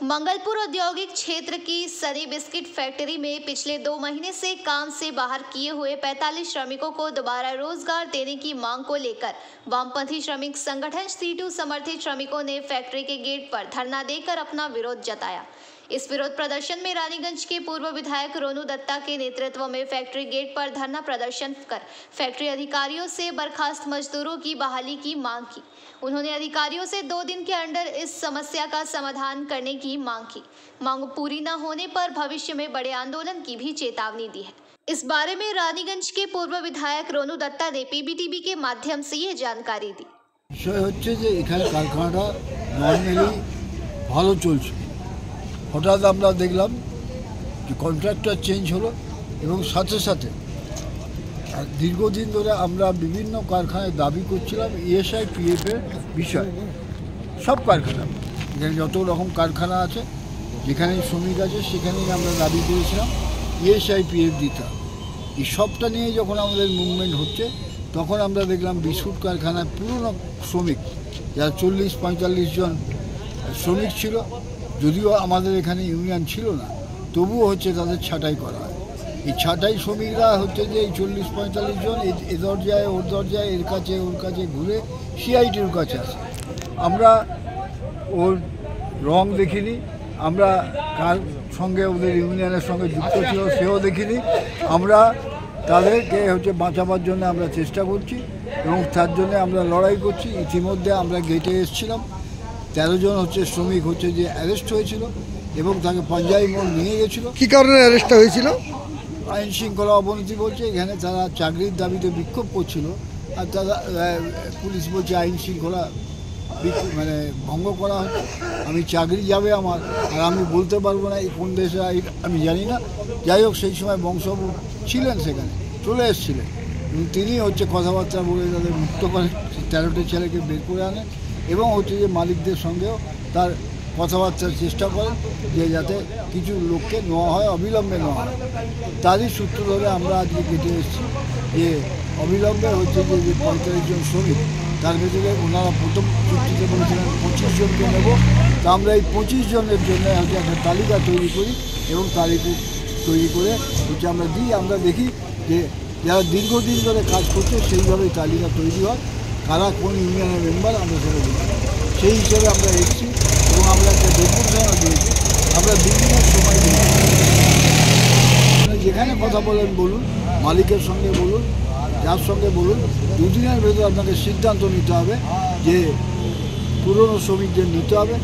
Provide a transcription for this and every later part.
मंगलपुर औद्योगिक क्षेत्र की सनी बिस्किट फैक्ट्री में पिछले 2 महीने से काम से बाहर किए हुए 45 श्रमिकों को दोबारा रोजगार देने की मांग को लेकर वामपंथी श्रमिक संगठन सीटू समर्थित श्रमिकों ने फैक्ट्री के गेट पर धरना देकर अपना विरोध जताया। इस विरोध प्रदर्शन में रानीगंज के पूर्व विधायक रोनू दत्ता के नेतृत्व में फैक्ट्री गेट पर धरना प्रदर्शन कर फैक्ट्री अधिकारियों से बर्खास्त मजदूरों की बहाली की मांग की। उन्होंने अधिकारियों से 2 दिन के अंदर इस समस्या का समाधान करने की मांग की। मांग पूरी न होने पर भविष्य में बड़े आंदोलन की भी चेतावनी दी है। इस बारे में रानीगंज के पूर्व विधायक रोनू दत्ता ने पीबीटीवी के माध्यम से ये जानकारी दी। বিষয় হচ্ছে যে এখানে কারখানাটা নরমালি ভালো চলছে, হঠাৎ আমরা দেখলাম যে কন্ট্রাক্টর চেঞ্জ হলো এবং সাথে সাথে দীর্ঘদিন ধরে আমরা বিভিন্ন কারখানায় দাবি করছিলাম ইএসআই পিএফের বিষয়। সব কারখানা এখানে যত রকম কারখানা আছে যেখানে শ্রমিক আছে সেখানেই আমরা দাবি করেছিলাম ইএসআই পিএফ দিতে হবে। এই সবটা নিয়ে যখন আমাদের মুভমেন্ট হচ্ছে তখন আমরা দেখলাম বিস্কুট কারখানায় পুরনো শ্রমিক যারা 40-45 জন শ্রমিক ছিল, যদিও আমাদের এখানে ইউনিয়ন ছিল না, তবুও হচ্ছে তাদের ছাঁটাই করা হয়। এই ছাঁটাই শ্রমিকরা হচ্ছে যে এই 40-45 জন এ দরজায় ওর দরজায় এর কাছে ওর কাছে ঘুরে সিআইটির কাছে আসে। আমরা ওর রং দেখিনি, আমরা কার সঙ্গে ওদের ইউনিয়নের সঙ্গে যুক্ত ছিল সেও দেখিনি। আমরা তাদেরকে হচ্ছে বাঁচাবার জন্য আমরা চেষ্টা করছি এবং তার জন্য আমরা লড়াই করছি। ইতিমধ্যে আমরা গেটে এসেছিলাম, 13 জন হচ্ছে শ্রমিক হচ্ছে যে অ্যারেস্ট হয়েছিল এবং তাকে পাঞ্জাবি মোড় নিয়ে গেছিলো। কী কারণে অ্যারেস্টটা হয়েছিল? আইন শৃঙ্খলা অবনতি বলছে, এখানে তারা চাকরির দাবিতে বিক্ষোভ করছিল আর তারা পুলিশ বলছে আইন শৃঙ্খলা মানে ভঙ্গ করা হচ্ছে। আমি চাকরি যাবে আমার, আর আমি বলতে পারবো না এই কোন দেশে আমি জানি না। যাই হোক, সেই সময় বংশবাবু ছিলেন সেখানে, চলে এসেছিলেন এবং তিনি হচ্ছে কথাবার্তা বলে তাদের মুক্ত করেন, 13টে ছেলেকে বের করে আনেন এবং হচ্ছে যে মালিকদের সঙ্গেও তার কথাবার্তার চেষ্টা করেন যে যাতে কিছু লোককে নেওয়া হয়, অবিলম্বে নেওয়া হয়। তারই সূত্র ধরে আমরা আজকে কেটে এসেছি যে অবিলম্বে হচ্ছে যে 45 জন শ্রমিক, তার ভেতরে ওনারা প্রথম চুক্তিতে বলেছিলেন 25 জনকে নেব। তা আমরা এই 25 জনের জন্য হচ্ছে একটা তালিকা তৈরি করি এবং তালিকা তৈরি করে হচ্ছে আমরা দিই। আমরা দেখি যে যারা দীর্ঘদিন ধরে কাজ করছে সেইভাবেই তালিকা তৈরি হয়, কারা কোন ইউনিয়নের মেম্বার আমরা সেটা দেখি। সেই হিসেবে আমরা এসেছি এবং আমরা একটা ডেপুটেশনও দিয়েছি। আমরা 2 দিনের সময় দিয়েছি, যেখানে কথা বলেন বলুন, মালিকের সঙ্গে বলুন, যার সঙ্গে বলুন, 2 দিনের ভেতর আপনাকে সিদ্ধান্ত নিতে হবে যে পুরনো শ্রমিকদের নিতে হবে,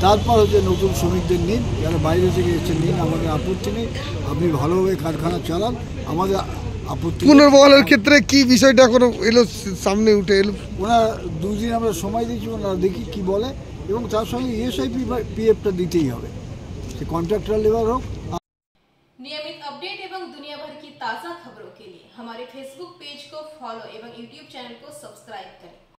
তারপর হচ্ছে নতুন শ্রমিকদের নিন, যারা বাইরে থেকে এসে নিন, আমাদের আপত্তি নেই। আপনি ভালোভাবে কারখানা চালান, আমাদের আপত্তি। পুনর্বহালের ক্ষেত্রে কি বিষয়টা কোনো এলো সামনে উঠে এলো? ওনারা 2 দিন আমরা সময় দিচ্ছি, ওনারা দেখি কি বলে এবং তার সঙ্গে ইএসআই পিএফটা দিতেই হবে, সে कॉन्ट्रैक्टर लेबर हो। नियमित अपडेट एवं दुनिया भर की ताज़ा खबरों के लिए हमारे फेसबुक पेज को फॉलो एवं यूट्यूब चैनल को सब्सक्राइब करें।